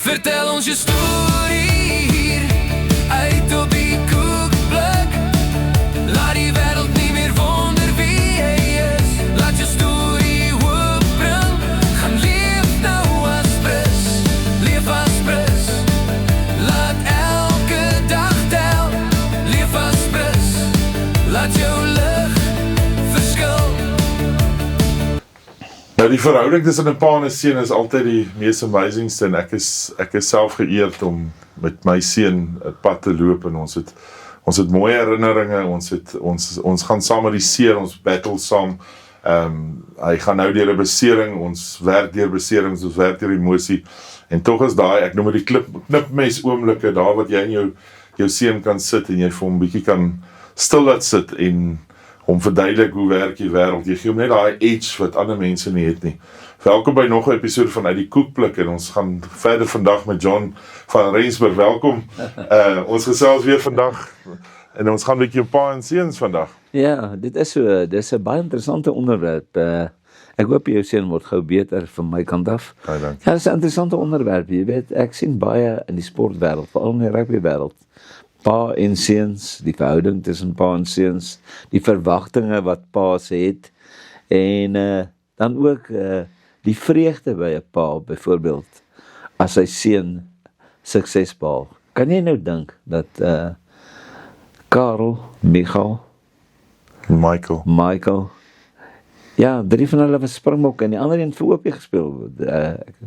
Vertel ons je story hier, uit op die koekplek. Laat die wereld niet meer wonder wie jij is. Laat je story opbring, gaan leef nou als pres. Leef als pres, laat elke dag tel. Leef als pres, laat jou lig verskil. Nou die verhouding tussen 'n pa en 'n seun is altyd die mees amazingste en ek is self geëerd om met my seun 'n pad te loop en ons het mooie herinneringe, ons gaan saam met die see, ons battle saam. Hy gaan nou deur 'n besering, ons werk deur beserings, ons werk deur emosie en tog is daai, ek noem dit die knipmes oomblikke daar wat jy en jou seun kan sit en jy vir hom bietjie kan stil laat sit en om verduidelik hoe werk die wêreld. Jy gee hom net daai edge wat ander mense nie het nie. Welkom by nog 'n episode van Uit die Koekblik en ons gaan verder vandag met John van Rensburg. Welkom. Ons gesels weer vandag en ons gaan 'n bietjie pa en seuns vandag. Ja, dit is 'n baie interessante onderwerp. Ek hoop jou seun word gou beter van my kant af. Baie dankie. Ja, dit is 'n interessante onderwerp. Jy weet, ek sien baie in die sportwêreld, veral in die rugbywêreld. Pa en seuns, die verhouding tussen pa en seuns, die verwagtinge wat pa's het en dan ook die vreugde by 'n pa byvoorbeeld as sy seun sukses behaal. Kan jy nou dink dat Karel, Michael, ja, 3 van hulle was Springbok en die ander een vir OP gespeel.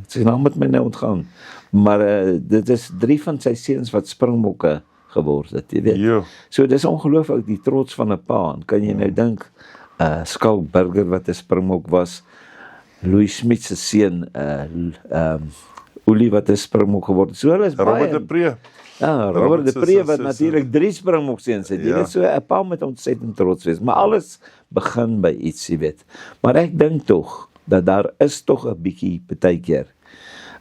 Sy naam het my nou ontgaan. Maar dit is 3 van sy seuns wat Springbokke geword het, jy weet. Jo. So dis ongelooflik die trots van 'n pa. En kan jy nou dink, Skalk Burger wat 'n Springbok was, Louis Smit se seun, Olie wat 'n Springbok geword het. So hulle is Robert baie. de Pre. Ja, Robert de Pre wat natuurlik 3 Springbok seuns het. Jy weet, so 'n pa met ontsettend trots wees. Maar alles begin by iets, jy weet. Maar ek dink tog dat daar is tog 'n bietjie partykeer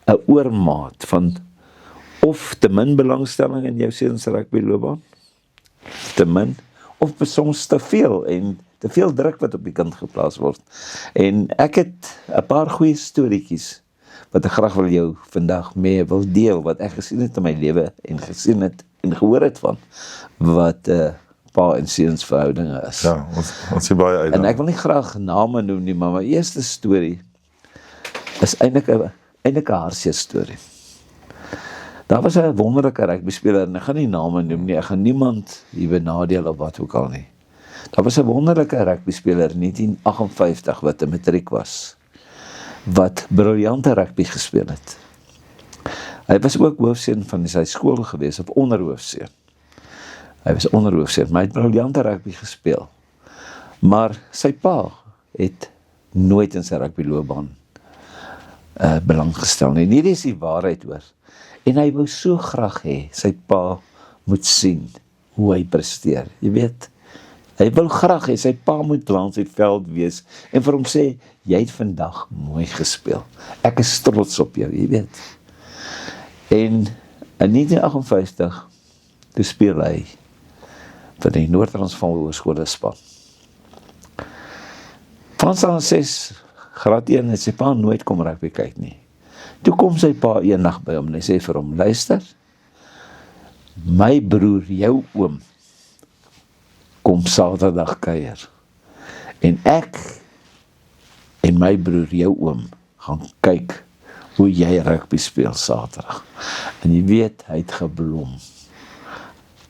'n oormaat van of te min belangstelling in jou seun se rugbyloopbaan, te min, of soms te veel en te veel druk wat op die kind geplaas word. En ek het 'n paar goeie storieetjies wat ek graag wil jou vandag mee wil deel, wat ek gesien het in my lewe en gesien het en gehoor het van wat pa en seuns verhoudinge is. Ja, ons sien baie uit. En ek wil nie graag name noem nie, maar my eerste storie is eintlik 'n hartseer storie. Daar was 'n wonderlike rugbyspeler en ek gaan nie name noem nie, ek gaan niemand hier benadeel of wat ook al nie. Daar was 'n wonderlike rugbyspeler in 1958 wat 'n matriek was, wat briljante rugby gespeel het. Hy was ook hoofseun van sy skool gewees, of onderhoofseun. Hy was onderhoofseun, maar hy het briljante rugby gespeel. Maar sy pa het nooit in sy rugbyloopbaan belang gestel nie. En hierdie is die waarheid hoor. En hy wou so graag hê, sy pa moet sien hoe hy presteer. Jy weet, hy wil graag hê, sy pa moet langs die veld wees en vir hom sê, jy het vandag mooi gespeel. Ek is trots op jou, jy weet. En in 1958, toe speel hy vir die Noord-Transvaal Hoërskool span. Van staan 6, graad 1, het sy pa nooit kom rugby kyk nie. Toe kom sy pa eendag by hom en hy sê vir hom, luister, my broer, jou oom, kom Saterdag kuier. En ek en my broer, jou oom, gaan kyk hoe jy rugby speel Saterdag. En jy weet, hy het geblom.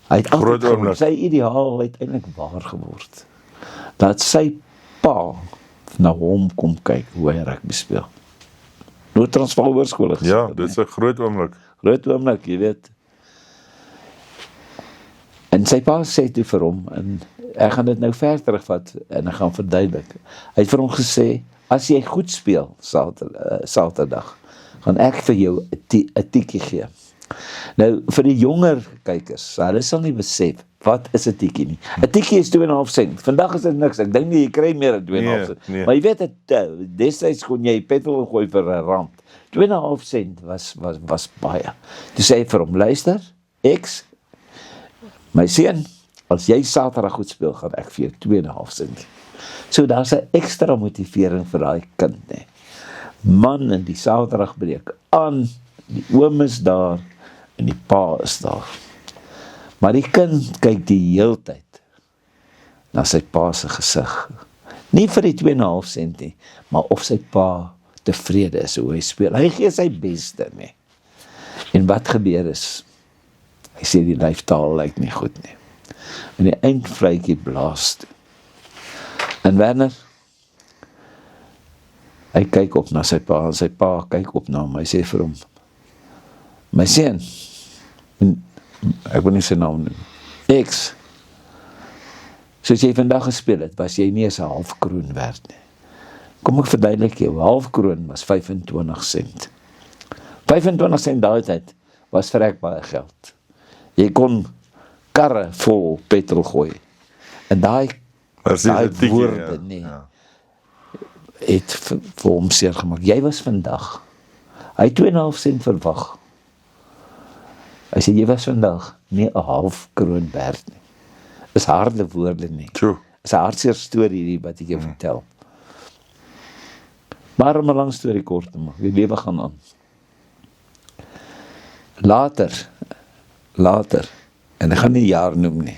Hy het altyd geblom. Sy ideaal het eintlik waar geword. Dat sy pa na hom kom kyk hoe hy rugby speel. Noord-Transvaal Hoërskool gespeel. Ja, dit is 'n groot oomblik. Groot oomblik, jy weet. En sy pa sê toe vir hom, en ek gaan dit nou ver terugvat, en ek gaan verduidelik. Hy het vir hom gesê, as jy goed speel, Saterdag, gaan ek vir jou 'n tikkie gee. Nou, vir die jonger kykers, hulle sal nie besef, wat is 'n tikkie nie? 'n tikkie is 2,5 sent. Vandag is dit niks, ek dink nie, jy kry meer as 2,5 sent. Nee. Maar jy weet, destyds kon jy petrol gooi vir 'n rand. 2,5 sent was baie. Toe sê hy vir hom, luister, my seun, as jy Saterdag goed speel, gaan ek vir jou 2,5 sent. So daar's 'n ekstra motivering vir daai kind, né? Man, in die Saterdag breek aan, Die oom is daar en die pa is daar. Maar die kind kyk die heeltyd na sy pa se gesig. Nie vir die 2,5 sent nie, maar of sy pa tevrede is hoe hy speel. Hy gee sy beste, nie. En wat gebeur is, hy sê die lyftaal lyk nie goed nie. En die eindvletjie blaas toe. En Werner, hy kyk op na sy pa, en sy pa kyk op na hom, hy sê vir hom, my seun, en ek wil nie sy naam noem, X, soos jy vandag gespeel het, was jy nie eens 'n half kroon werd nie. Kom ek verduidelik jou, 'n half kroon was 25 sent. 25 sent daai tyd was vrek baie geld. Jy kon karre vol petrol gooi. En daai woorde nie, het vir hom seer gemaak. Jy was vandag, hy het 2,5 sent verwag. Hy sê, jy was vandag nie 'n half kroon werd nie. Is harde woorde nie. True. Is 'n hartseer storie die wat ek jou vertel. Maar om 'n lang storie kort te maak, die lewe gaan aan. Later, en ek gaan nie jaar noem nie,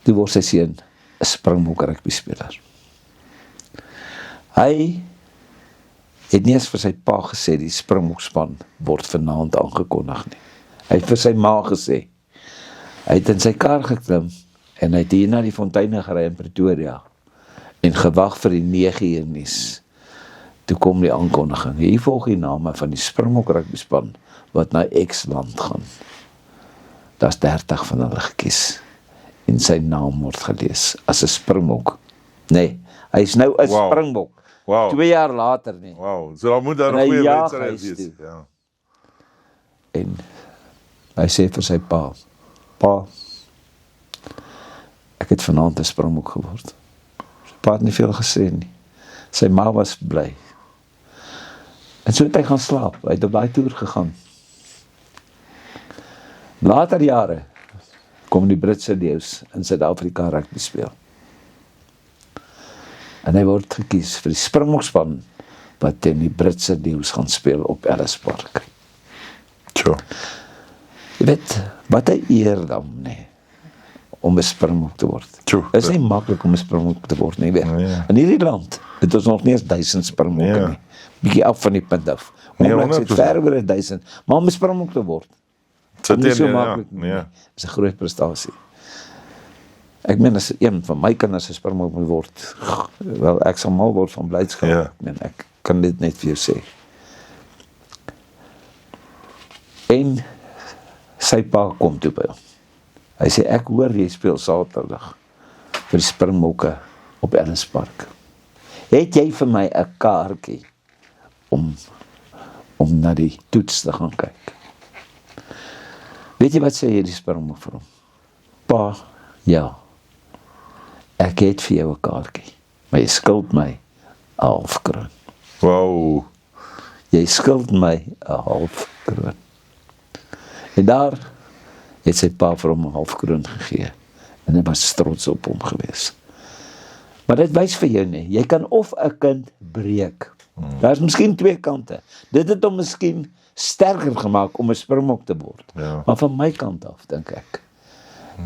toe word sy seun 'n Springbok rugby speler. Hy het nie eens vir sy pa gesê, die Springbok span word vanaand aangekondig nie. Hy het vir sy ma gesê, hy het in sy kar geklim, en hy het hier na die fonteine gery in Pretoria, en gewag vir die 9 uur nuus. Toe kom die aankondiging, hier volg die name van die Springbok rugby span, wat na X-land gaan. Daar's 30 van hulle gekies, en sy naam word gelees, as 'n Springbok. Nee, hy is nou 'n Springbok. Wow. 2 jaar later nie. Wow, so dan moet daar 'n En hy goeie jaag wedstryd huis wees. toe. Ja. En hy sê vir sy pa, pa, ek het vanaand 'n Springbok geword. Sy pa het nie veel gesê nie. Sy ma was bly. En so het hy gaan slaap, hy het op daai toer gegaan. Later jare kom die Britse leeu's in Suid-Afrika rugby speel. En hy word gekies vir die Springbokspan wat teen die Britse leeu's gaan speel op Ellis Park. Sure. Jy weet, wat 'n eer dan, nee, om 'n Springbok te word. True. Dit is nie maklik om 'n Springbok te word nie, weet. Nee. In hierdie land het ons nog nie eens 1000 Springbokke Nee. nie. Bietjie af van die punt af. Nee, Omdat dit 100%. ver oor 1000, maar om 'n Springbok te word, Sit nie so in, maklik nie. ja. Is 'n groot prestasie. Ek meen, as een van my kinders 'n Springbok moet word, wel, ek sal mal word van blydskap. Ja. Ek meen, ek kan dit net vir jou sê. En sy pa kom toe by hom. Hy sê, ek hoor jy speel Saterdag vir die Springbokke op Ellis Park. Het jy vir my 'n kaartjie om na die toets te gaan kyk? Weet jy wat sê hierdie Springbok vir hom? Pa, ja, ek het vir jou 'n kaartjie, maar jy skuld my 'n half kroon. Wow. Jy skuld my 'n half kroon. En daar het sy pa vir hom 'n half kroon gegee, en hy was trots op hom gewees. Maar dit wys vir jou nie, jy kan of 'n kind breek. Daar is miskien twee kante. Dit het hom miskien sterker gemaak om 'n Springbok te word. Ja. Maar van my kant af, dink ek,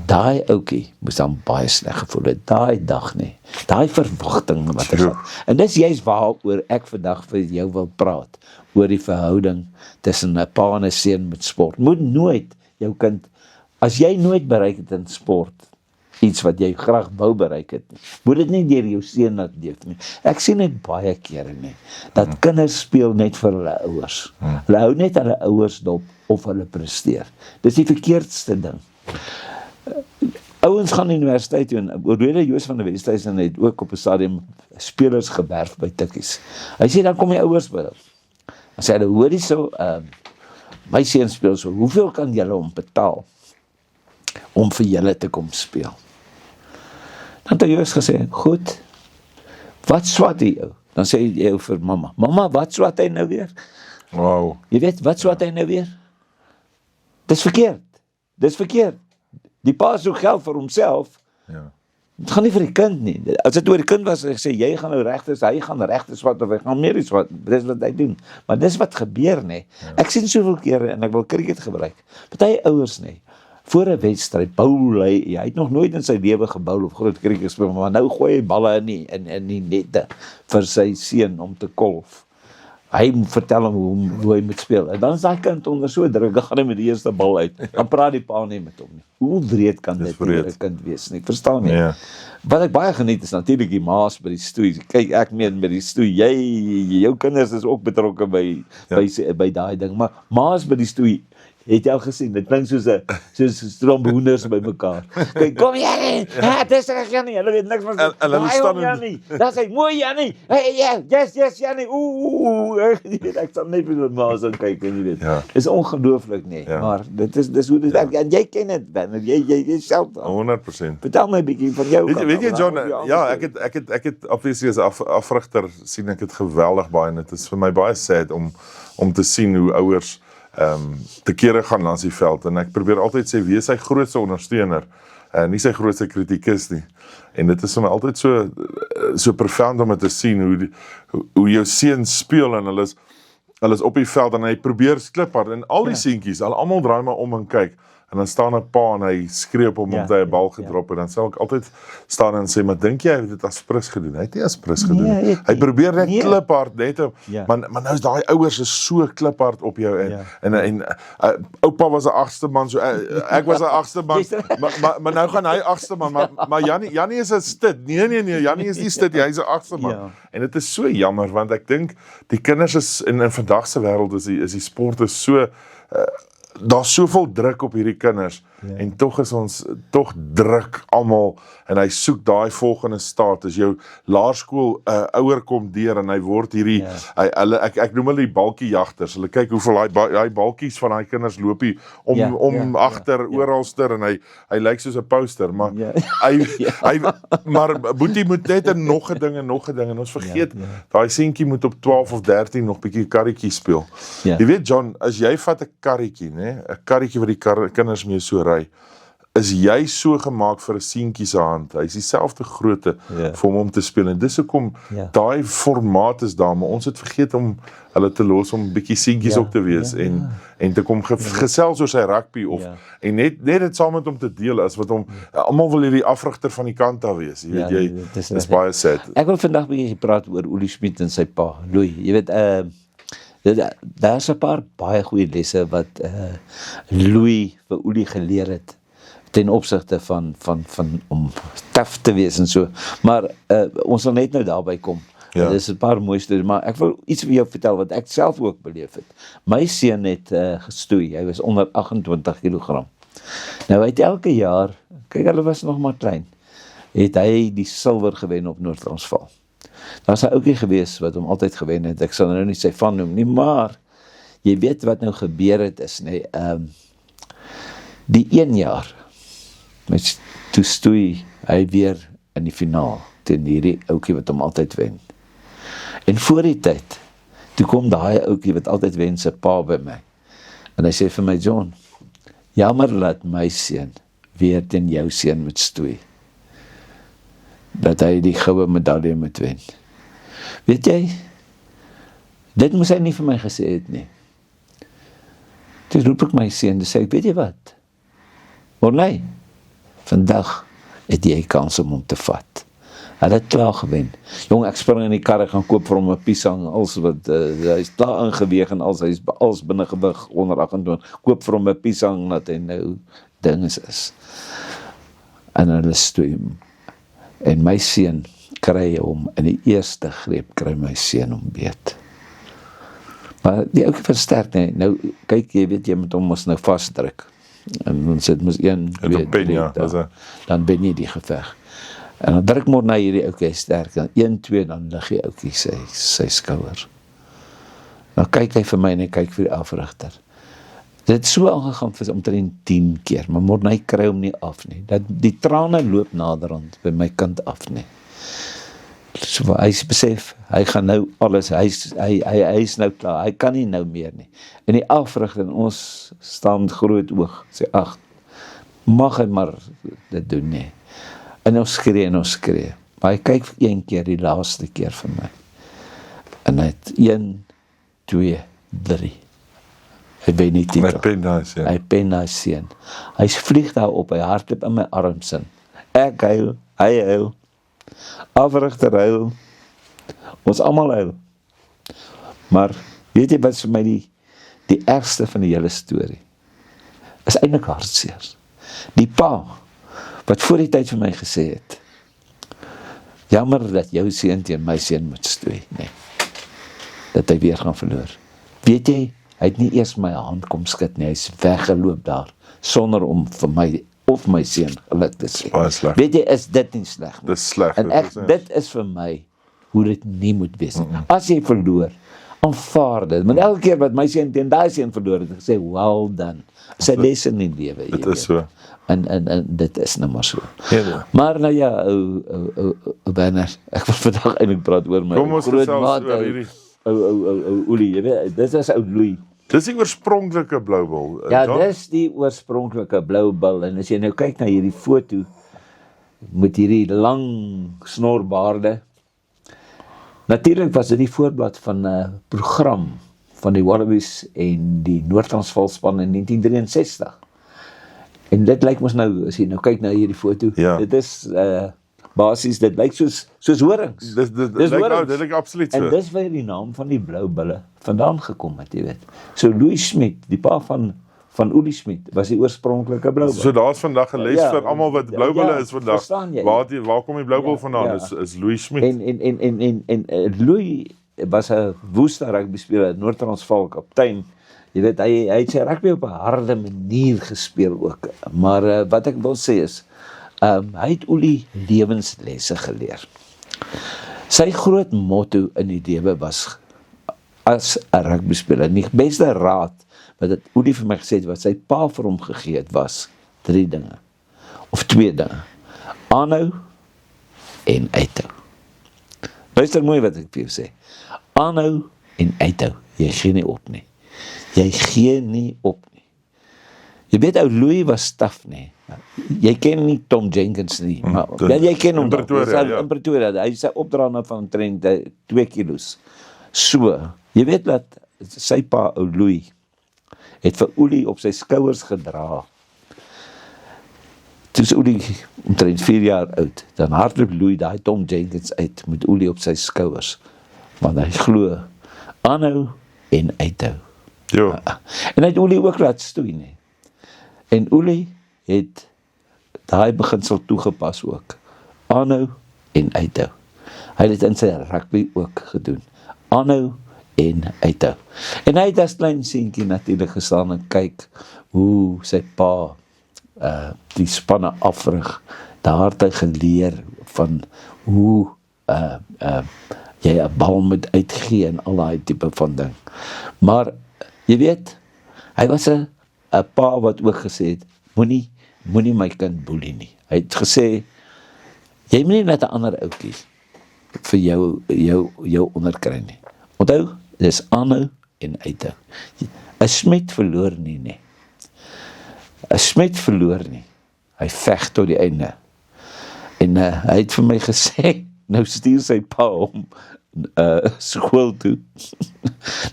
daai ouetjie moes dan baie sleg gevoel het, daai dag nie, daai verwagting wat hy True. had. En dis juist waaroor ek vandag vir jou wil praat, oor die verhouding tussen 'n pa en 'n seun met sport. Moet nooit jou kind, as jy nooit bereik het in sport, iets wat jy graag wou bereik het nie, moet dit nie deur jou seun laat leef nie. Ek sien dit baie kere nie, dat kinders speel net vir hulle ouers. Hulle hou net hulle ouers dop of hulle presteer. Dis die verkeerdste ding. Ouens gaan universiteit toe, en oorlede Joos van der Westhuizen het ook op 'n stadium spelers gewerf by Tikkies. Hy sê, dan kom die ouers by hom. Dan sê hulle, hoor hierso, my seun speel so, hoeveel kan julle hom betaal om vir julle te kom speel? Dan het Joos gesê, goed, wat swat hy jou? Dan sê jy vir mamma, mamma, wat swat hy nou weer? Wow. Jy weet, wat swat hy nou weer? Dis verkeerd. Dis verkeerd. Die pa soek geld vir homself, Ja. Het gaan nie vir die kind nie. As dit oor die kind was, ek sê, jy gaan nou regtes, hy gaan regtes wat, of hy gaan meer iets wat, dis wat hy doen. Maar dis wat gebeur, nee. Ek sien soveel kere, en ek wil cricket gebruik, party ouers, nee, voor 'n wedstryd, bowl hy het nog nooit in sy lewe gebowl of groot cricket gespeel, maar nou gooi hy balle in die nette vir sy seun om te kolf. Hy vertel hom hoe hy moet speel. En dan is daai kind onder so druk, dan gaan hy met die eerste bal uit. Dan praat die pa nie met hom nie. Hoe wreed kan dit vir 'n kind wees nie? Ek verstaan nie. Ja. Wat ek baie geniet is natuurlik die ma's by die stoei. Kyk, ek meen met die stoei, jou kinders is ook betrokke by daai ding, maar ma's by die stoei, het jy al gesien, dit klink soos tromboeners by mekaar. Kyk, kom Jannie, dis reg Jannie, hulle weet niks van En hulle staan Jannie, dat sê, mooi Jannie, yes Jannie, ek sal net vir die ma's aan kyk, en jy weet, is ongelooflik nie, maar dis hoe dit werk, en jy ken het, Ben, jy self, 100%. Vertel my 'n bietjie van jou. Weet jy John, ja, ek het obviously as afrigter sien ek dit geweldig baie, en dit is vir my baie sad om te sien hoe ouers te kere gaan langs die veld, en ek probeer altyd sê, wie is sy grootste ondersteuner, nie sy grootste kritikus nie, en dit is vir my altyd so profound om te sien, hoe jou seun speel, en hulle is op die veld, en hy probeer kliphard, en al die seentjies, hulle almal draai maar om en kyk, en dan staan 'n pa en hy skree op hom omdat hy 'n bal gedrop het, dan sal ek altyd staan en sê, maar dink jy hy het dit as prins gedoen? Hy het nie as prins gedoen. Hy probeer net kliphard, net maar nou is daai ouers is so kliphard op jou, en oupa was 'n 8ste man, so ek was 'n 8ste man, maar nou gaan hy 8ste man, maar Jannie is 'n stit, nee, Jannie is nie stit, hy's 'n 8ste man, en dit is so jammer, want ek dink, die kinders is, in vandag se wêreld is die sport is so, daar's soveel druk op hierdie kinders, en tog is ons, druk almal, en hy soek daai volgende staat, as jou laerskool ouer kom deur, en hy word hierdie, ek noem hulle die balkiejagters, hulle kyk hoeveel hy balkies van daai kinders loop hier, om agter, oralster, en hy lyk soos 'n poster, maar maar Boetie moet net nog 'n ding, en ons vergeet, daai seentjie moet op 12 of 13 nog bietjie karretjie speel. Jy weet John, as jy vat 'n karretjie, 'n karretjie wat die kinders mee so ry, is jy so gemaak vir 'n seentjie se hand, hy is dieselfde grootte vir hom om te speel, en dis hoekom daai formaat is daar, maar ons het vergeet om hulle te los om bietjie seentjies ook te wees, en te kom gesels oor sy rugby, en net dit saam met hom te deel, as wat hom, almal wil hierdie afrigter van die kant af wees, jy weet dis baie sad. Ek wil vandag bietjie praat oor Uli Schmidt en sy pa, Louis, jy weet, daar is 'n paar baie goeie lesse wat Louis vir Uli geleer het, ten opsigte van om taaf te wees en so, maar ons sal net nou daarby kom. Dit is 'n paar mooi stories, maar ek wil iets vir jou vertel wat ek self ook beleef het. My seun het gestoei, hy was onder 28 kg. Nou hy het elke jaar, kyk hulle was nog maar klein, het hy die silwer gewen op Noord-Transvaal. Daar is 'n ouetjie gewees wat hom altyd gewen het, ek sal nou nie sy van noem nie, maar jy weet wat nou gebeur het is, nee, die 1 jaar, toe stoei hy weer in die finaal, teen hierdie ouetjie wat hom altyd wen. En voor die tyd, toe kom daai ouetjie wat altyd wen sy pa by my, en hy sê vir my, John, jammer laat my seun weer teen jou seun moet stoei, dat hy die goue medalje moet wen. Weet jy, dit moes hy nie vir my gesê het nie. Toe roep ek my seun, dis sê ek, weet jy wat? Morley, vandag het jy kans om te vat. Hulle het klaar gewen. Jong, ek spring in die kar, ek gaan koop vir hom 'n piesang, als wat, hy is klaar ingeweeg, en hy is als binne gewig, onder 28, koop vir hom 'n piesang, dat hy nou dinges is. En hulle stoei hom. En my seun kry hom, in die eerste greep kry my seun hom beet. Maar die ouetjie versterk, nee, nou, kyk, jy weet, jy moet hom mos nou vasdruk. En dan sit mos 1, 2, 3, dan ben jy die geveg. En dan druk maar na hierdie ouetjie sterk, dan 1, 2, dan lig die ouetjie sy skouer. Nou kyk hy vir my, en hy kyk vir die afrigter. Dit het so aangegaan vir omtrent 10 keer, maar Morney kry hom nie af nie. Die trane loop naderhand by my kant af nie. So hy besef, hy gaan nou alles, hy is nou klaar, hy kan nie nou meer nie. En die afrigter, ons staan groot oog, sê, ag, mag hy maar dit doen nie. En ons skree. Maar hy kyk vir een keer, die laaste keer vir my. En hy het 1, 2, 3. Hy wen die titel. Hy pen daai seun. Hy pen daai seun. Hy vlieg daar op, hy hardloop in my arms in. Ek huil, hy huil. Afrigter huil. Ons almal huil. Maar weet jy wat vir my die ergste van die hele storie? Is eintlik hartseer. Die pa wat voor die tyd vir my gesê het, jammer dat jou seun teen my seun moet stoei, nee. Dat hy weer gaan verloor. Weet jy, hy het nie eers my hand kom skud nie, hy is weggeloop daar, sonder om vir my of my seun geluk te sê. Baie sleg. Weet jy, is dit nie sleg nie? Dis sleg. En dit is vir my hoe dit nie moet wees nie. As jy verloor, aanvaar dit. Maar elke keer wat my seun teen daai seun verloor het, ek sê, well done. Dis 'n les in die lewe. Dit is so. En dit is nou maar so. Ja. Maar nou ja, ou Werner, ek wil vandag eintlik praat oor my Kom ons groot gesels maat, oor hierdie. ou Olie, jy weet, dit is ou Louis. Dis die oorspronklike blou bil. Ja, dis die oorspronklike blou bil, en as jy nou kyk na hierdie foto, met hierdie lang snorbaarde, natuurlik was dit die voorblad van 'n program van die Wallabies en die Noord-Transvaal span in 1963. En dit lyk mos nou, as jy nou kyk na hierdie foto, Ja. dit is basies, dit lyk soos horings. Dis horings. dit lyk absoluut so. En dis waar die naam van die blou bulle vandaan gekom het, jy weet. So Louis Smit, die pa van Olie Smit, was die oorspronklike blou bil. So daar's vandag 'n les Ja, vir almal wat blou bulle ja, is vandag. verstaan jy? Waar kom die blou bil Ja, vandaan? ja. Is Louis Smit. En Louis was 'n woeste rugby speler, Noord-Transvaal kaptein. Jy weet, hy het sy rugby op 'n harde manier gespeel ook. Maar wat ek wil sê is, hy het Olie lewenslesse geleer. Sy groot motto in die lewe was, as 'n rugby speler, die beste raad wat Olie vir my gesê het, wat sy pa vir hom gegee het, was 3 dinge. Of 2 dinge. Aanhou en uithou. Luister mooi wat ek vir jou sê. Aanhou en uithou. Jy gee nie op nie. Jy gee nie op nie. Jy weet, ou Louis was staf nie. Jy ken nie Tom Jenkins nie, maar jy ken hom in Pretoria, dalk. ja. In Pretoria, hy is 'n opdraander van omtrent 2 kilos. So, jy weet dat sy pa, ou Louis, het vir Olie op sy skouers gedra. Toe is Olie omtrent 4 jaar oud, dan hardloop Louis daai Tom Jenkins uit met Olie op sy skouers, want hy glo, aanhou en uithou. Jo. En hy het Olie ook laat stoei nie. En Olie het daai beginsel toegepas ook. Aanhou en uithou. Hy het dit in sy rugby ook gedoen. Aanhou en uithou. En hy het as klein seentjie natuurlik gestaan en kyk hoe sy pa die spanne afrig. Daar het hy geleer van hoe jy 'n bal moet uitgee en al daai tipe van ding. Maar jy weet, hy was 'n pa wat ook gesê het, moenie my kind boelie nie. Hy het gesê, jy moet nie net 'n ander ou kies vir jou onderkry nie. Onthou, dis aanhou en uithou. 'n Smit verloor nie. 'n Smit verloor nie. Hy veg tot die einde. En hy het vir my gesê, nou stuur sy pa hom skool toe.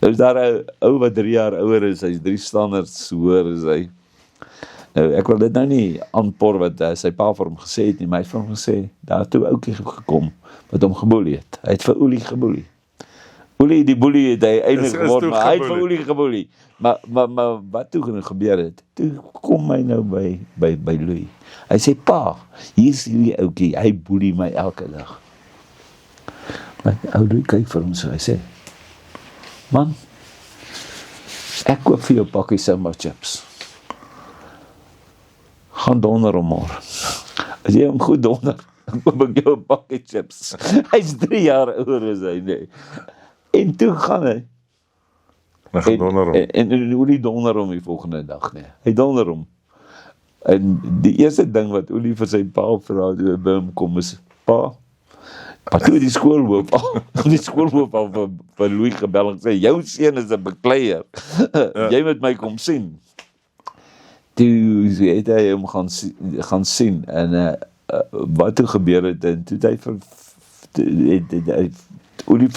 Nou is daar 'n ou wat 3 jaar ouer is, hy's 3 standaards hoër as hy. Nou, ek wil dit nou nie aanpor wat sy pa vir hom gesê het nie, maar hy het vir hom gesê, daar toe ouetjie gekom, wat hom geboelie het. Hy het vir Olie geboelie. Olie, die boelie het hy eindelijk geword, maar hy het vir Olie geboelie. Maar wat toe gebeur het? Toe kom hy nou by Louis. Hy sê, pa, hier is hierdie ouetjie, hy boelie my elke dag. Maar ou Louis kyk vir hom so, hy sê, man, ek koop vir jou pakkie Simba chips. Gaan donder hom maar. As jy hom goed donder, dan koop ek jou 'n pakkie chips. Hy's 3 jaar ouer as hy, nee. En toe gaan hy. Hy donder hom. En Olie donder hom die volgende dag, nee. Hy donder hom. En die eerste ding wat Olie vir sy pa vra toe by hom kom is, pa toe die skoolhoof al vir Louis gebel en sê, jou seun is 'n bekleier. Jy moet my kom sien. Toe het hy hom gaan sien en wat toe gebeur het, en toe het hy Olie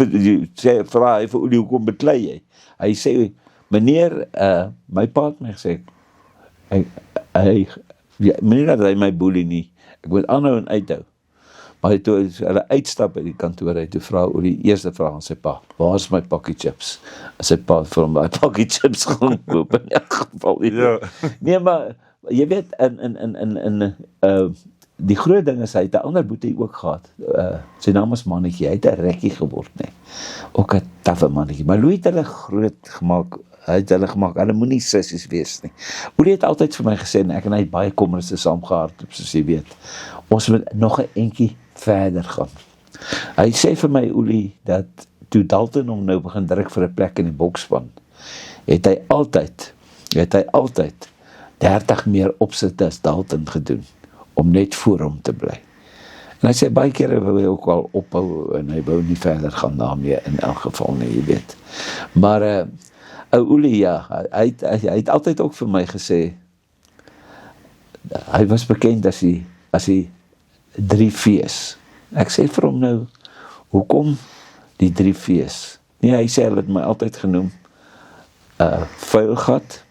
vra hy vir Olie, hoekom beklei jy? Hy sê, meneer, my pa het my gesê, meneer dat hy my boelie nie, ek moet aanhou en uithou. Maar toe hulle uitstap uit die kantoor uit, toe vra Olie, eerste vraag aan sy pa, waar is my pakkie chips? En sy pa vir hom my pakkie chips gaan koop, in elk geval. Ja. Nee, maar, jy weet, die groot ding is, hy het 'n ander boetie ook gehad, sy naam is Mannetjie, hy het 'n rekkie geword, nee. Ook 'n taffe mannetjie, maar Louis het hulle groot gemaak, hulle moenie sissies wees nie. Olie het altyd vir my gesê, en ek en hy het baie kommernisse saam gehardloop, soos jy weet, ons moet nog 'n entjie verder gaan. Hy sê vir my, Olie, dat toe Dalton hom nou begin druk vir 'n plek in die boksspan, het hy altyd 30 meer opsitte as Dalton gedoen, om net voor hom te bly. En hy sê, baie kere wou hy ook al ophou, en hy wou nie verder gaan daarmee, in elk geval nie, jy weet. Maar, Olie, ja, hy het altyd ook vir my gesê, hy was bekend as die 3 V's. Ek sê vir hom nou, hoekom die 3 V's? Nee, hy sê, hy het my altyd genoem, vuilgat,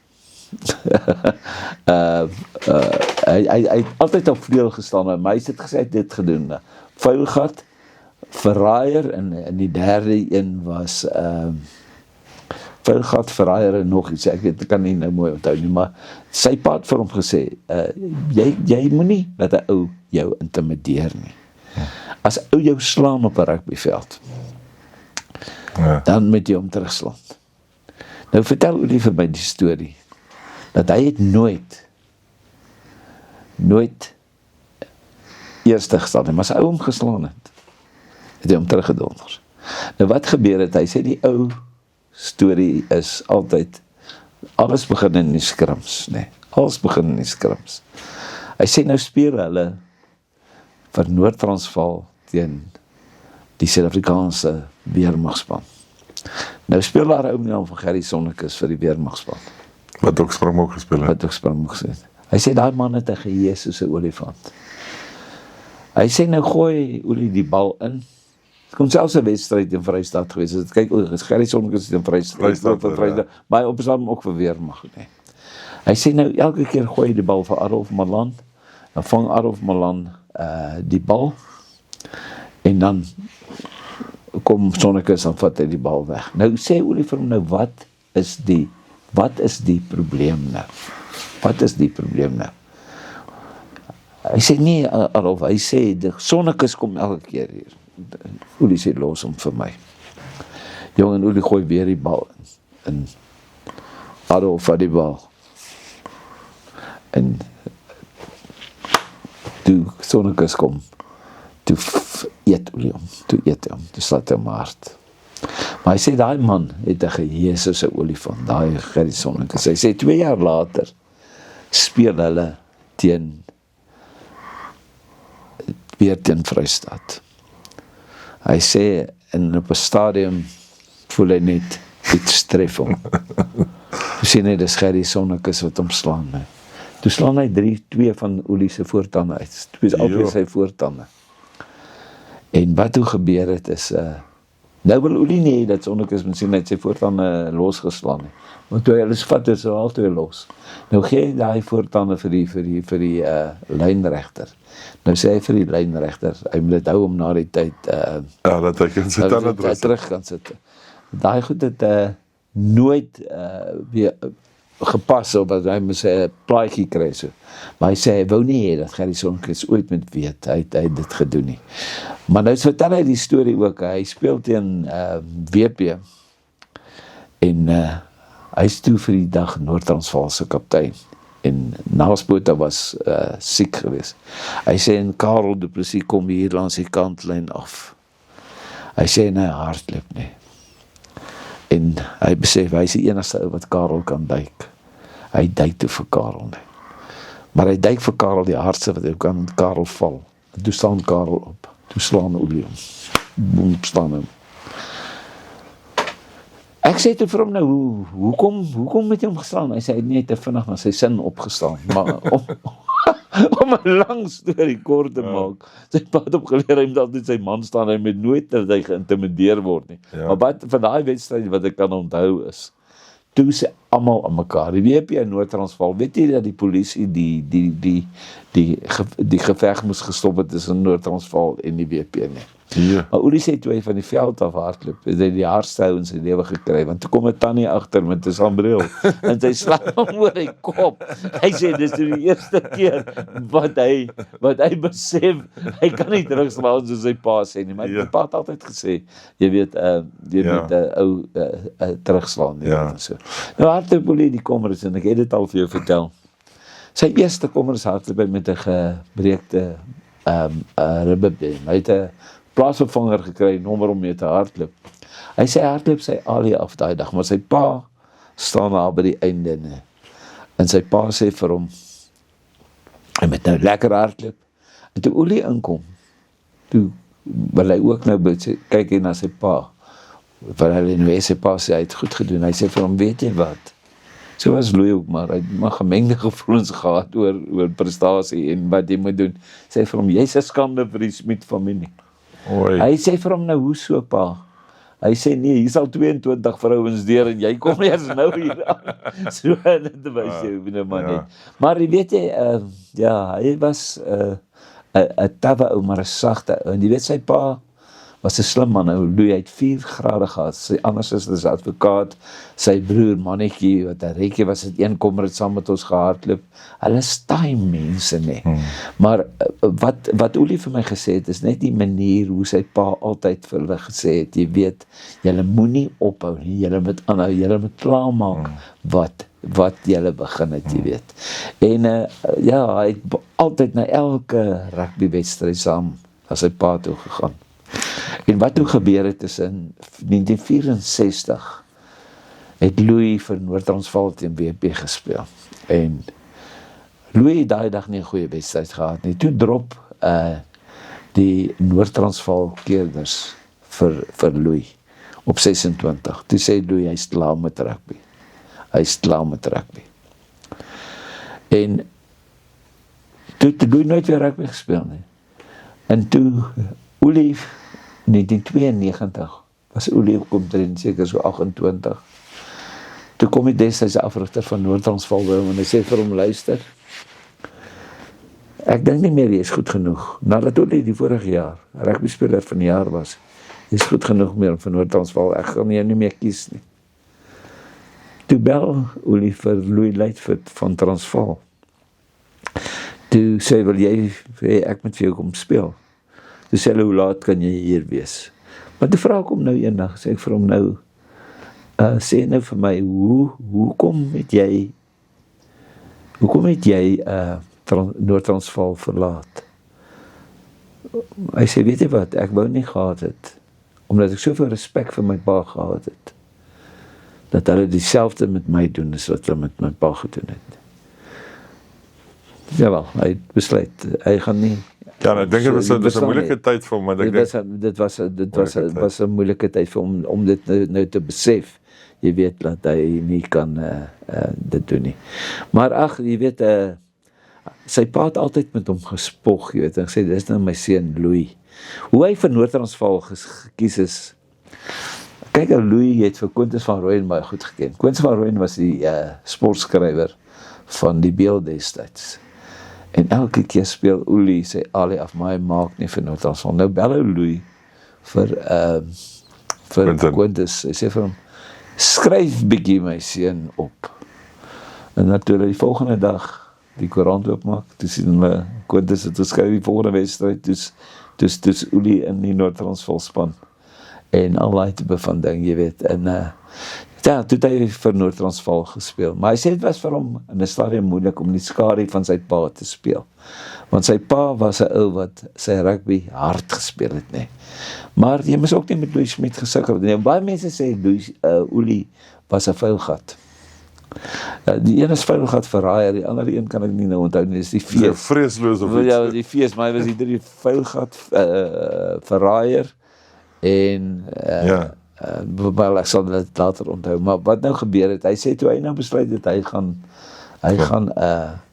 hy het altyd op vleuel gestaan, maar hy het gesê, hy het dit gedoen, vuilgat, verraaier, en die derde een was, vuilgat, verraaier en nog iets, ek weet, ek kan nie nou mooi onthou nie, maar sy pa het vir hom gesê, jy moet nie dat 'n ou jou intimideer nie. As 'n ou jou slaan op 'n rugbyveld, dan moet jy hom terugslaan. Nou vertel Olie vir my die storie, dat hy het nooit eerste gestaan het, maar as hy ou hom geslaan het hy hom teruggedonder. Nou wat gebeur het, hy sê die ou storie is altyd, alles begin in die skrims, nee, alles begin in die skrims. Hy sê nou speel hulle vir Noord-Transvaal teen die Suid-Afrikaanse weermagspan. Nou speel daar 'n ou naam van Gerry Sonnekus vir die weermagspan. Wat ook Springbok gespeel het. Hy sê, daai man het 'n geheue soos 'n olifant. Hy sê, nou gooi Olie die bal in. Het kon selfs 'n wedstryd in Vrystaat gewees. Kyk, Gerry Sonnekus het in Vrystaat, maar hy opslaan ook vir weermag, nee. Hy sê, nou, elke keer gooi hy die bal vir Adolf Malan, dan vang Adolf Malan die bal, en dan kom Sonnekus en vat hy die bal weg. Nou sê Olie vir hom, nou, wat is die probleem nou? Wat is die probleem nou? Hy sê, nee, Adolf, hy sê, die Sonnekus kom elke keer hier. Olie sê, los hom vir my. Jong, en Olie gooi weer die bal in. En Adolf vat die bal. En toe Sonnekus kom, toe eet Olie hom, toe slaat hy hom hard. Maar hy sê, daai man het 'n geheue soos 'n olifant, daai Gerry Sonnekus. Hy sê, 2 jaar later speel hulle weer teen Vrystaat. Hy sê, en op 'n stadium voel hy net iets tref hom. Toe sê hy, dis Gerry Sonnekus wat hom slaan. Nee. Toe slaan hy 2 van Olie se voortande uit. Toe is altyd sy voortande. En wat toe gebeur het is, nou wil Olie nie, dat Sonnekus miskien uit sy voortande losgeslaan het. Want toe hy alles vat, is hy altyd los. Nou gee hy daai voortande vir die lynregter. Nou sê hy vir die lynregter, hy moet dit hou om na die tyd, dat hy kan sy tande terug kan sit. Daai goed het nooit weer gepas op, wat hy moet sê, 'n plaatjie kry so. Maar hy sê, hy wou nie hê dat Gerry Sonnekus ooit moet weet, hy het dit gedoen nie. Maar nou vertel hy die storie ook, hy speel teen WP, en hy is toe vir die dag Noord-Transvaal se kaptein, en Naspota was siek geweest. Hy sê, en Karel Du Plessis kom hier langs die kantlyn af. Hy sê, en hy hardloop nie. En hy besef, hy is die enigste ou wat Karel kan duik. Hy duik toe vir Karel nie. Maar hy duik vir Karel die hardste wat hy kan, Karel val. Toe staan Karel op. Toe slaan Olie hom. Boem, staan hom. Ek sê toe vir hom nou, hoekom het jy hom geslaan? Hy sê, hy het net te vinnig na sy sin opgestaan. Maar Om 'n lang storie kort te maak, sy pa het opgeleer, hy moet altyd sy man staan, hy moet nooit dat hy geïntimideer word nie. Maar wat van daai wedstryd wat ek kan onthou is, toe sê almal aan mekaar, die WP in Noord-Transvaal, weet jy dat die polisie die geveg moes gestop het tussen Noord-Transvaal en die WP nie. Ja. Maar Olie sê toe hy van die veld af hardloop, het hy die hardste hou in sy lewe gekry, want toe kom 'n tannie agter met 'n sambreel, en sy slaan hom oor die kop. Hy sê, dis die eerste keer wat hy besef, hy kan nie terugslaan soos sy pa sê nie, maar die pa het altyd gesê, jy weet, terugslaan nie. Ja. So. Nou hardloop Olie die kommers, en ek het dit al vir jou vertel. Sy eerste kommers hardloop met 'n gebreekte ribbebeen. Hy het 'n plaasvervanger gekry, nommer om mee te hardloop. Hy sê hardloop sy alie af daai dag, maar sy pa staan daar by die einde nie. En sy pa sê vir hom, hy moet nou lekker hardloop. En toe Olie inkom, toe wil hy ook nou kyk hy na sy pa, want hy sy pa sê, hy het goed gedoen. Hy sê vir hom, weet jy wat? So was Louis ook, maar hy het maar gemengde gevoelens gehad oor prestasie en wat jy moet doen. Sê vir hom, jy's 'n skande vir die Smit familie. Oei. Hy sê vir hom nou, hoe so pa? Hy sê nee, hier sal 22 vrouens deur en jy kom eers nou hier aan. So dit wys jy maar net. Maar jy weet jy, hy was 'n tawwe ou, maar 'n sagte ou. En jy weet sy pa was 'n slim man. Louis het 4 grade gehad. Sy ander suster is advokaat, sy broer mannetjie wat 'n rekkie was, het een kommer het saam met ons gehardloop. Hulle is taai mense nie. Maar wat Olie vir my gesê het, is net die manier hoe sy pa altyd vir hulle gesê het, jy weet, julle moenie ophou nie, julle moet aanhou, julle moet klaarmaak wat julle begin het, jy weet. En hy het altyd na elke rugbywedstryd saam as sy pa toe gegaan. En wat toe gebeur het is in 1964 het Louis vir Noord-Transvaal teen WP gespeel. En Louis het daai dag nie 'n goeie wedstryd gehad nie. Toe drop die Noord-Transvaal keerders vir Louis op 26. Toe sê Louis hy's klaar met rugby. Hy's klaar met rugby. En toe het Louis nooit weer rugby gespeel nie. En toe Olie 1992 was Olie kom train, seker so 28. Toe kom die destyds afrigter van Noord-Transvaal by hom en hy sê vir hom, luister, ek dink nie meer jy is goed genoeg. Nadat Olie die vorige jaar rugby speler van die jaar was, jy is goed genoeg meer vir Noord-Transvaal, ek gaan jou nie meer kies nie. Toe bel Olie vir Louis Lightfoot van Transvaal. Toe sê, wil jy, ek moet vir jou kom speel. Toe sê hulle, hoe laat kan jy hier wees? Maar toe vra ek hom nou eendag, sê ek vir hom nou, sê nou vir my, hoekom het jy Noord-Transvaal verlaat? Hy sê, weet jy wat, ek wou nie gehad het, omdat ek soveel respek vir my pa gehad het, dat hulle dieselfde met my doen, as wat hulle met my pa gedoen het. Jawel, hy het besluit, hy gaan nie. Ja, ek dink dit was 'n moeilike tyd vir hom, maar dit was 'n moeilike tyd vir hom om dit nou te besef. Jy weet dat hy nie kan dit doen nie. Maar ag, jy weet, sy pa het altyd met hom gespog, jy weet, en gesê, dis nou my seun Louis. Hoe hy vir Noord-Transvaal gekies is, kyk, Louis het vir Quintus van Rooyen baie goed geken. Quintus van Rooyen was die sportskrywer van die Beeld destyds. En elke keer speel Olie sy alie af, maar hy maak nie vir Noord-Transvaal. Nou bel hy Louis vir Quintus. Hy sê vir hom, skryf bietjie my seun op. En natuurlijk die volgende dag die koerant oopmaak, toe sien hulle Quintus het geskryf die volgende wedstryd, dus Olie in die Noord-Transvaal span. En al die type van ding, jy weet. En toe het hy vir Noord-Transvaal gespeel. Maar hy sê, het was vir hom in 'n stadium moeilik om die skadu van sy pa te speel. Want sy pa was 'n ou wat sy rugby hard gespeel het, nee. Maar jy moes ook nie met Louis Smit gesukkel het nie. Baie mense sê Olie was 'n vuilgat. Die een is vuilgat verraaier, die ander een kan ek nie nou onthou nie, dis die fees. Dis 'n vreeslose of iets. Ja, die fees, maar hy was die vuilgat verraaier en wel, ek sal dit later onthou, maar wat nou gebeur het, hy sê toe hy nou besluit dat hy gaan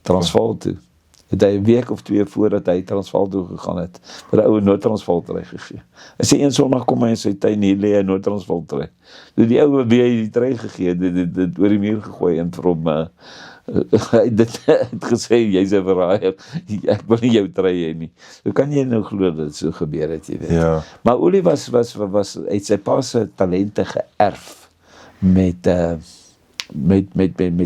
Transvaal toe, het hy 'n week of 2 voordat hy Transvaal toe gegaan het, vir 'n ou Noord-Transvaal trein gegee. Hy sê een Sondag kom hy in sy tuin, hier lê 'n Noord-Transvaal trein. Dus die ou wie hy die trein gegee, dit oor die muur gegooi en vir hom hy het gesê, jy's 'n verraaier, ek wil nie jou trein hê nie. Hoe kan jy nou glo dat dit so gebeur het, jy weet. Ja. Maar Olie het sy pa se talente geërf met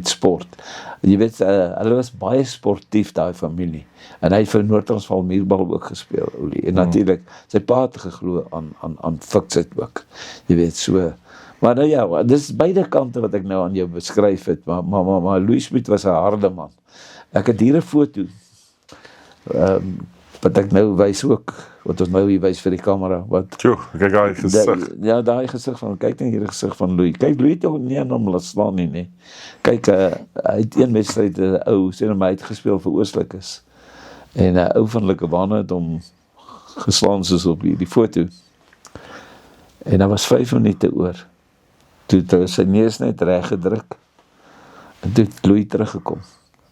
sport. Jy weet, hulle was baie sportief, daai familie. En hy het vir Noord-Transvaal muurbal ook gespeel, Olie. En natuurlik, sy pa het geglo aan fiksheid ook. Jy weet, so. Maar nou ja, dis beide kante wat ek nou aan jou beskryf het, maar Louis Smit was 'n harde man. Ek het hier 'n foto, wat ek nou wys ook, wat ons nou hier wys vir die kamera, wat Tjoe, kyk daai gesig. Ja, daai gesig van, kyk net hier die gesig van Louis. Kyk, Louis het ook nie aan hom laat slaan nie, nee. Kyk, hy het een wedstryd, 'n ou, sê nou maar, hy het gespeel vir Oostlikes. En 'n ou van Likkewane het hom geslaan soos op die foto. En daar was 5 minute oor. Toe het hy sy neus net reg gedruk. En toe het Louis teruggekom.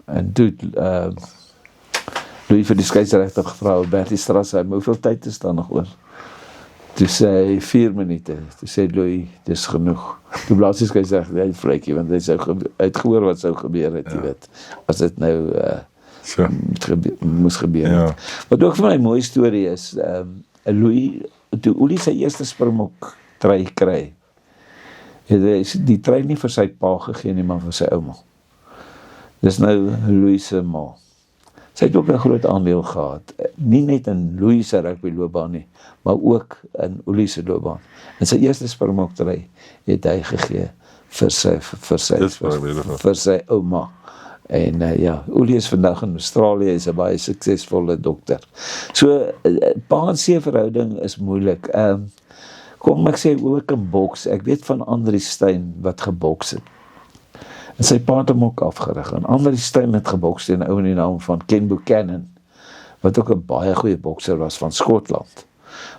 En toe het Louis vir die skeieregter gevra, Bertie Strasheim, hoeveel tyd is daar nog oor? Toe sê hy 4 minute. Toe sê Louis, dis genoeg. Toe blaas die skeieregter, hy vletjie, want hy het gehoor wat sou gebeur het, jy weet. As dit nou moes gebeur het. Wat ook vir my 'n mooi storie is, Louis, toe Olie sy eerste Springbok trui kry, het die trui nie vir sy pa gegee nie, maar vir sy ouma. Dis nou Louis se ma. Sy het ook 'n groot aandeel gehad, nie net in Louis se rugbyloopbaan nie, maar ook in Olie se loopbaan. En sy eerste Springbok trui het hy gegee vir sy ouma. En ja, Olie is vandag in Australië, is 'n baie suksesvolle dokter. So, pa en seun verhouding is moeilik. Kom ek sê ook in boks, ek weet van Andri Steyn wat geboks het. En sy pa het hom ook afgerig. En Andri Steyn het geboks teen 'n ou in die naam van Ken Buchanan, wat ook 'n baie goeie bokser was van Skotland.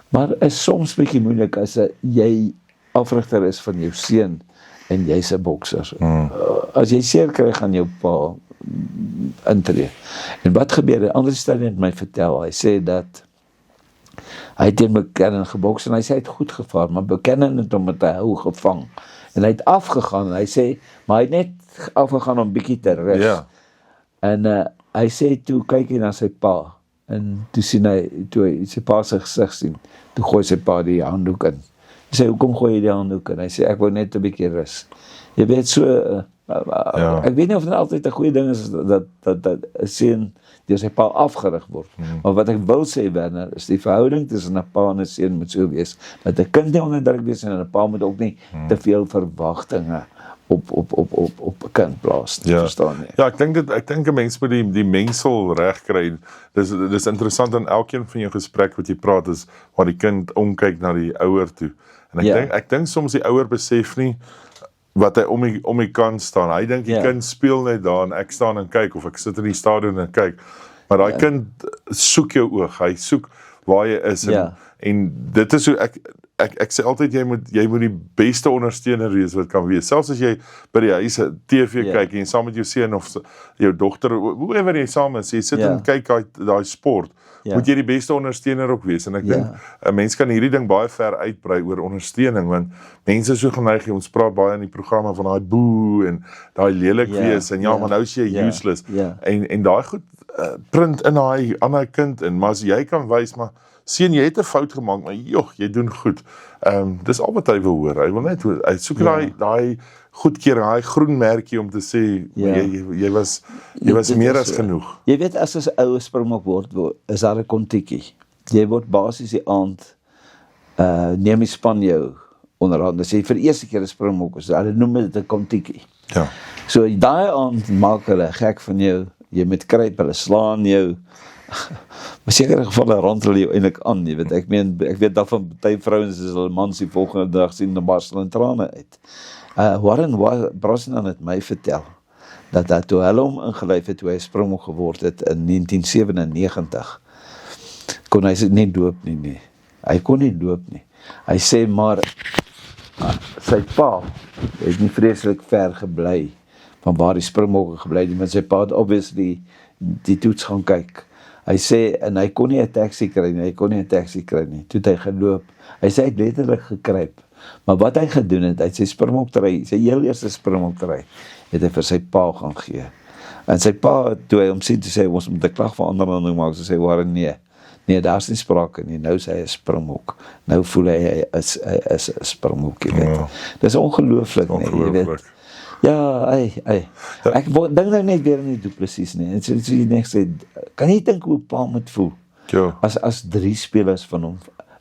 Maar is soms bietjie moeilik as jy afrigter is van jou seun en jy's 'n bokser. As jy seer kry, gaan jou pa intree. En wat gebeur? Andri Steyn het my vertel, hy sê dat hy het teen Buchanan geboks en hy sê hy het goed gevaar, maar Buchanan het hom met 'n hou gevang. En hy het afgegaan en hy sê, maar hy het net afgegaan om bietjie te rus. Ja. En hy sê toe kyk hy na sy pa en toe sien hy, toe hy sy pa se gesig sien, toe gooi sy pa die handdoek in. Hy sê, hoekom gooi jy die handdoek in? Hy sê, ek wou net 'n bietjie rus. Jy weet so, ek weet nie of dit altyd 'n goeie ding is dat 'n seun deur sy pa afgerig word. Maar wat ek wil sê, Werner, is die verhouding tussen 'n pa en 'n seun moet so wees, dat 'n kind nie onder druk wees en 'n pa moet ook nie te veel verwagtinge op 'n kind plaas, verstaan nie? Ja, ek dink 'n mens moet die mengsel reg kry. Dis interessant in elkeen van jou gesprek wat jy praat, is waar die kind omkyk na die ouer toe. En ek dink soms die ouer besef nie wat hy om die kant staan. Hy dink die kind speel net daar en ek staan en kyk, of ek sit in die stadion en kyk. Maar daai kind soek jou oog, hy soek waar jy is. En dit is hoe ek sê altyd, jy moet die beste ondersteuner wees wat kan wees. Selfs as jy by die huis TV kyk en saam met jou seun of jou dogter, whoever jy saam is, jy sit en kyk daai sport, moet jy die beste ondersteuner ook wees. En ek dink, 'n mens kan hierdie ding baie ver uitbrei oor ondersteuning, want mense is so geneig, ons praat baie in die programme van daai boe en daai lelik wees, en maar nou is jy useless. En daai goed print in daai ander kind in, maar as jy kan wys, maar sien, jy het 'n fout gemaak, maar jy doen goed. Dis al wat hy wil hoor. Hy wil net, hy soek daai goedkeuring, daai groen merkie om te sê, jy was meer as genoeg. Jy weet, as 'n ou Springbok word, is daar 'n kontiekie. Jy word basies die aand, neem die span jou onderhand. As jy vir die eerste keer 'n Springbok is, hulle noem dit 'n kontiekie. Ja. So daai aand maak hulle gek van jou, jy moet kruip, hulle slaan jou, maar sekere gevalle rond hulle jou eintlik aan, jy weet, ek weet dat van baie vrouens is hulle mans die volgende dag sien dan barstel in trane uit. Warren Brosnan het my vertel, dat toe hulle hom ingelyf het, toe hy Springbok geword het in 1997, kon hy nie doop nie. Hy kon nie doop nie. Hy sê maar, sy pa het nie vreeslik ver gebly, van waar die Springbokke gebly het, want sy pa het obviously die toets gaan kyk. Hy sê, en hy kon nie 'n taxi kry nie, toe het hy geloop, hy sê hy het letterlik gekruip, maar wat hy gedoen het, hy het sy springboktrui, sy heel eerste springboktrui, het hy vir sy pa gaan gee, en sy pa, toe hy hom sien, toe sê, ons moet 'n klag vir aanranding maak, so sê, Warren, nee, daar is nie sprake nie, nou is hy 'n springbok, nou voel hy is 'n springbok, jy weet, dit is ongelooflik, nee, jy weet, ja, ek dink nou net weer in die Du Plessis nie, en so jy net sê, kan jy dink hoe pa moet voel, as 3 spelers van hom,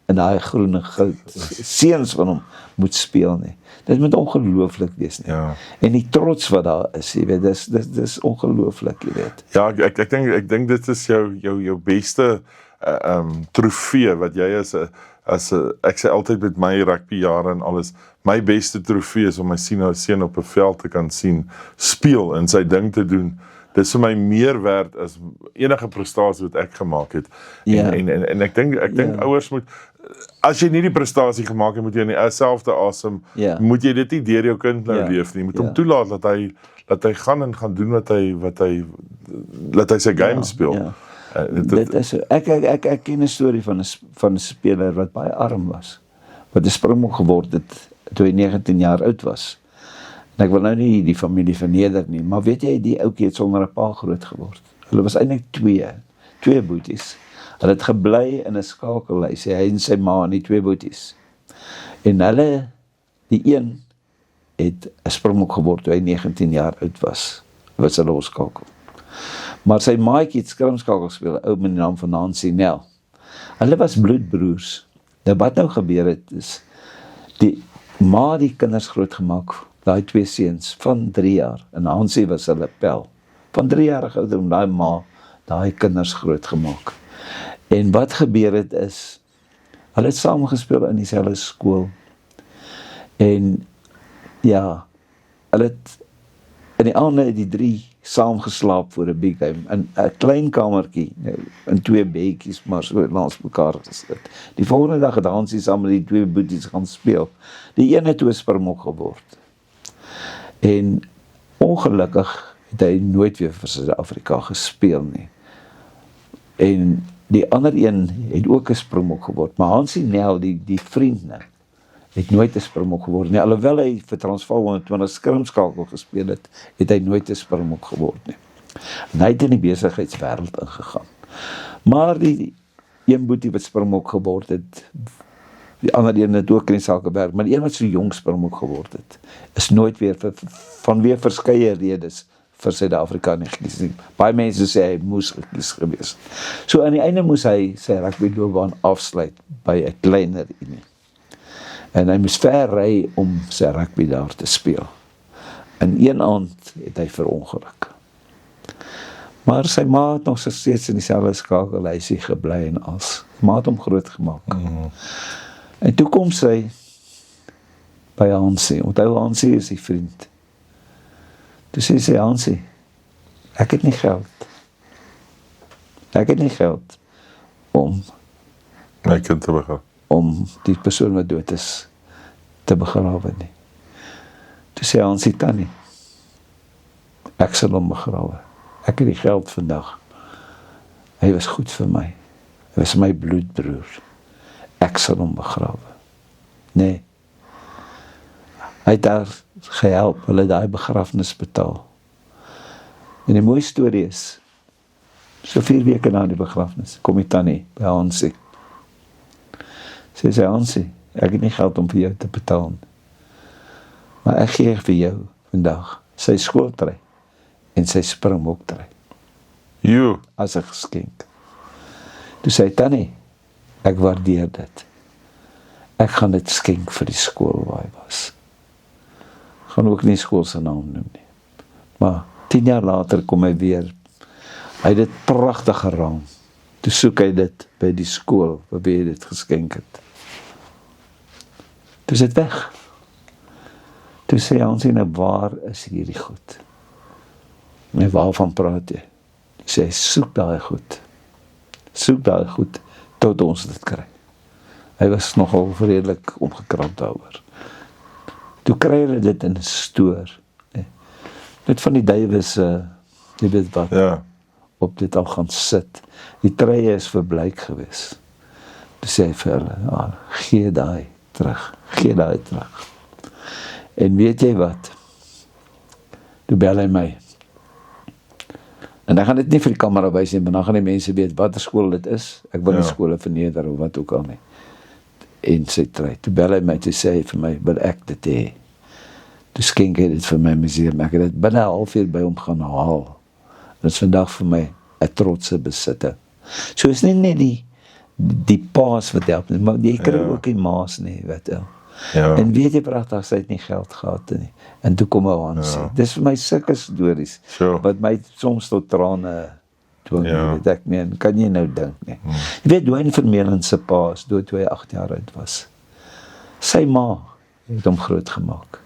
in daai groen en goud, seuns van hom, moet speel nie, dit moet ongelooflik wees nie, en die trots wat daar is, jy weet, dis ongelooflik, jy weet. Ja, ek dink dit is jou beste trofee, wat jy ek sê altyd met my rugbyjare en alles, my beste trofee is om my seun op 'n veld te kan sien, speel en sy ding te doen. Dit is vir my meer werd as enige prestasie wat ek gemaak het. En ek dink ouers moet, as jy nie die prestasie gemaak het, moet jy in dieselfde asem, moet jy dit nie deur jou kind nou leef nie, moet hom toelaat dat hy gaan doen wat hy sy game speel. Dit is, ek ken 'n storie van 'n speler wat baie arm was, wat 'n Springbok geword het, toe hy 19 jaar oud was. En ek wil nou nie die familie verneder nie, maar weet jy, die ouetjie het sonder 'n pa groot geword. Hulle was eintlik twee boeties. Hulle het gebly in 'n skakelhuis, hy en sy ma en die 2 boeties. En hulle, die een, het 'n Springbok geword toe hy 19 jaar oud was. Was hulle losskakel. Maar sy maatjie het skrimskakel gespeel, 'n ou met die naam van Nancy Nel. Hulle was bloedbroers. Nou wat nou gebeur het is, die ma die kinders grootgemaak, daai 2 seuns van 3 jaar, en Nancy was hulle pel, van 3 jaar oud om daai ma, daai kinders grootgemaak. En wat gebeur het is, hulle het saam gespeel in dieselfde skool, en ja, hulle het in die aande het die 3 saam geslaap voor 'n big game, in 'n klein kamertjie, in 2 bedjies, maar so langs mekaar gesit. Die volgende dag het Hansie saam met die 2 boeties gaan speel. Die een het toe 'n Springbok geword. En ongelukkig het hy nooit weer vir Suid-Afrika gespeel nie. En die ander een het ook 'n Springbok geword, maar Hansie Nel, die vriend, het nooit 'n Springbok geword nie. Alhoewel hy vir Transvaal 120 skrimskakel gespeel het, het hy nooit 'n Springbok geword nie. En hy het in die besigheidswêreld ingegaan. Maar die een boetie wat Springbok geword het, die ander een het ook in die Sakeberg, maar die een wat so jong Springbok geword het, is nooit weer vanweë verskeie redes vir Suid-Afrika nie gekies nie. Baie mense sê hy moes gekies gewees. So aan die einde moes hy sy rugbyloopbaan afsluit by 'n kleiner unie. En hy moes ver ry om sy rugby daar te speel. En een aand het hy verongeluk. Maar sy ma het nog steeds in dieselfde skakelhuisie gebly en as. Ma het hom groot gemaak. En toe kom sy by Hansie. Onthou, Hansie is die vriend. Toe sê sy, Hansie, ek het nie geld. Ek het nie geld om my kind te begin. Om die persoon wat dood is te begrawe nie. Toe sê Hansie, Tannie, ek sal hom begrawe. Ek het die geld vandag. Hy was goed vir my. Hy was my bloedbroer. Ek sal hom begrawe. Nee. Hy het daar gehelp, hulle daai begrafnis betaal. En die mooie storie is, so 4 weke na die begrafnis, kom die tannie by Hansie. Sê sy, Hansie, ek het nie geld om vir jou te betaal, maar ek gee vir jou vandag sy skooltrui en sy Springboktrui. As 'n geskenk. Toe sê tannie, ek waardeer dit. Ek gaan dit skenk vir die skool waar hy was. Gaan ook nie skool se naam noem nie. Maar 10 jaar later kom hy weer. Hy het dit pragtig geraam. Toe soek hy dit by die skool waar hy dit geskenk het. Toe is dit weg. Toe sê Hansie, nou waar is hierdie goed? En waarvan praat jy? Toe sê hy, soek daai goed. Soek daai goed tot ons dit kry. Hy was nogal redelik omgekrap daaroor. Toe kry hulle dit in 'n stoor. Net van die duiwes, jy weet wat, Ja. op dit al gaan sit. Die treie is verblyk gewees. Toe sê hy vir hulle, gee daai terug. En weet jy wat? Toe bel hy my. En ek gaan dit nie vir die kamera wys nie, maar dan gaan die mense weet watter skool dit is. Ek wil nie skole verneder of wat ook al nie. En sy trei. Toe bel hy my, toe sê hy vir my, wil ek dit hê? Toe skenk hy dit vir my museum. Ek het dit binne 'n halfuur by hom gaan haal. Dit is vandag vir my 'n trotse besitte. So is nie net die paas wat help nie, maar jy kry ook die maas nie, weet jy. Ja. En weet jy pragtig, sy het nie geld gehad nie. En toe kom hy aan sê, dis vir my sulke stories, Sure. wat my soms tot trane dwing, weet ek meen, kan jy nou dink nie. Jy weet, Dwayne Vermeulen se pa is dood toe hy 8 jaar oud was. Sy ma het hom groot gemaak.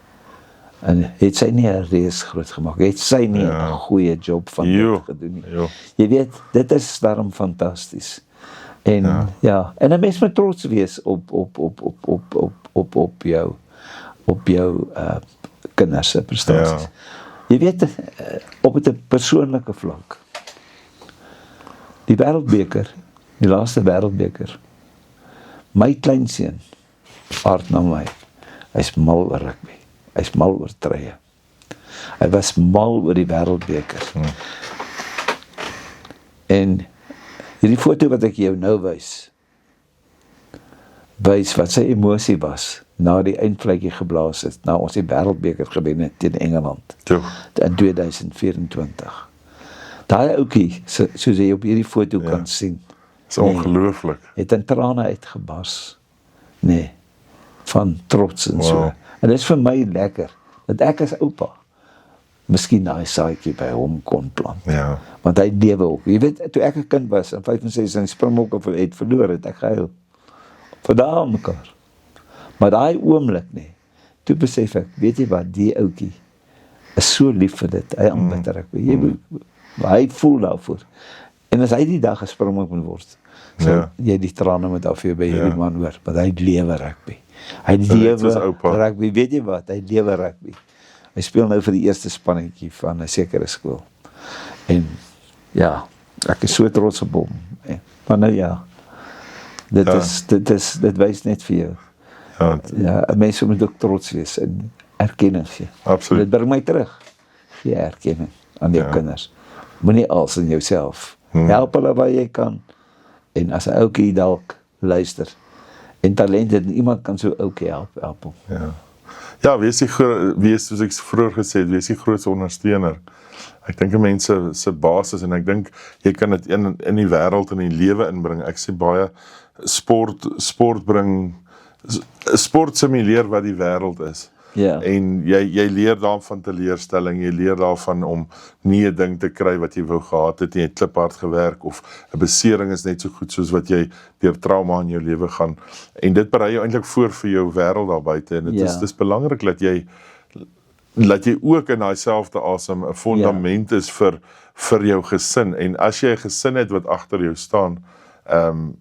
En het sy nie 'n reus groot gemaak, het sy nie 'n goeie job van dit gedoen nie. Jy weet, dit is daarom fantasties. En en 'n mens moet trots wees op jou kinders se prestasies. Jy weet, op 'n persoonlike vlak. Die wêreldbeker, die laaste wêreldbeker. My kleinseun, aard na my. Hy's mal oor rugby. Hy's mal oor treie. Hy was mal oor die wêreldbeker. En hierdie foto wat ek jou nou wys wat sy emosie was na die eindvletjie geblaas het, na ons die wêreldbeker gewen het teen Engeland in 2024. Daai ouetjie, soos jy op hierdie foto kan sien, is ongelooflik. Het in trane uitgebars. Nee, van trots en so. En dit is vir my lekker, dat ek as oupa miskien daai saadjie by hom kon plant. Ja. Want hy lewe ook. Jy weet, toe ek 'n kind was, in 65 en Springbokke het verloor, het ek gehuil. Vir daai mekaar. Maar daai oomblik nie, toe besef ek, weet jy wat, die ouetjie is so lief vir dit, hy aanbid rugby. Hy voel daarvoor. En as hy die dag Springbok moet word, so jy die trane moet af by hierdie man hoor, want hy lewe rugby. Hy lewe rugby, weet jy wat, hy lewe rugby. Hy speel nou vir die eerste spannetjie van 'n sekere skool. En ja, ek is so trots op hom. Maar nou dit wys net vir jou. Ja, mense moet ook trots wees en erkenning gee. Absoluut. Dit bring my terug. Gee erkenning aan jou kinders. Moenie als in jouself. Help hulle waar jy kan. En as 'n ouetjie dalk luister en talent het en iemand kan so ouetjie help hom. Ja, wees soos ek vroeër gesê het, wees die grootste ondersteuner. Ek dink mense se basis, en ek dink jy kan dit in die wêreld en in die lewe inbring. Ek sê baie sport simuleer wat die wêreld is. En jy leer daarvan teleurstelling, jy leer daarvan om nie 'n ding te kry wat jy wou gehad het, jy het kliphard gewerk, of 'n besering is net so goed soos wat jy deur trauma in jou lewe gaan. En dit berei jou eintlik voor vir jou wêreld daar buite, en dit is belangrik dat jy ook in daai selfde asem 'n fundament is vir jou gesin. En as jy 'n gesin het wat agter jou staan,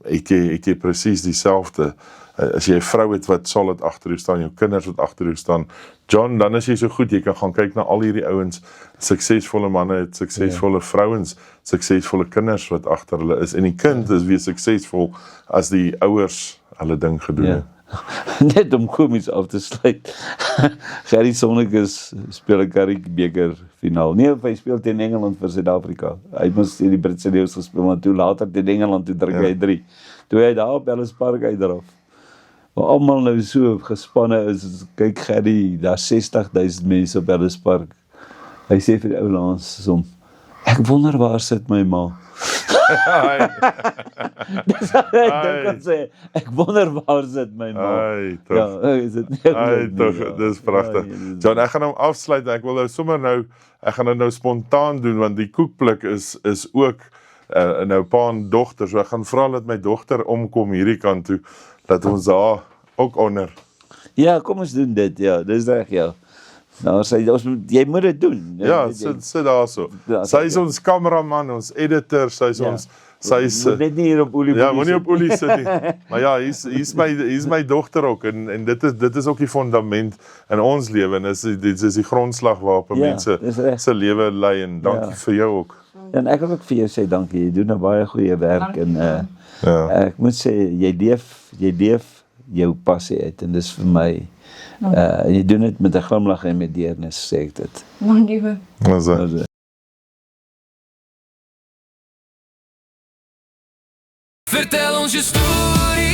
het jy presies dieselfde. As jy 'n vrou het wat solid agter jou staan, jou kinders wat agter jou staan, John, dan is jy so goed, jy kan gaan kyk na al hierdie ouens, suksesvolle manne het suksesvolle vrouens, suksesvolle kinders wat agter hulle is, en die kind is weer suksesvol as die ouers hulle ding gedoen het. Net om komies af te sluit. Gerry Sonnekes speel 'n Currie-beker finaal. Nee, hy speel teen Engeland vir Suid-Afrika. Hy moes die Britse leeu's gespeel, maar toe later teen Engeland, toe druk hy 3. Toe hy daar op Ellis Park uitdraf. Maar almal nou so gespanne is, kyk Gerry, daar 60,000 mense op Ellis Park. Hy sê vir die ou langs hom, ek wonder waar sit my ma. Dis wat hy kan sê, ek wonder waar sit my ma. Is dit nie? Dis pragtig. John, ek gaan hom afsluit, ek wil ek gaan dit nou spontaan doen, want die koekblik is ook nou pa en dogter, so ek gaan vra dat my dogter omkom hierdie kant toe, dat ons daar ook onder. Ja, kom ons doen dit, dis reg, Nou, jy moet dit doen. Ja, sit daar so. Sy is ons kameraman, ons editor, sy Sy is Moet net nie hier op Olie ja, Boelie moenie sit. op olie sit nie. Maar ja, hier's my dogter ook en dit is ook die fundament in ons lewe en dit is die grondslag waarop Ja, mense dis reg. se lewe lei en dankie Ja. vir jou ook. En ek wil ook vir jou sê dankie. Jy doen 'n baie goeie werk Dankie. en Ja. ek moet sê jy leef jou passie uit en dis vir my jy doen dit met 'n glimlag en met deernis sê ek dit. Dankie hoor. Also, Vertel ons je story.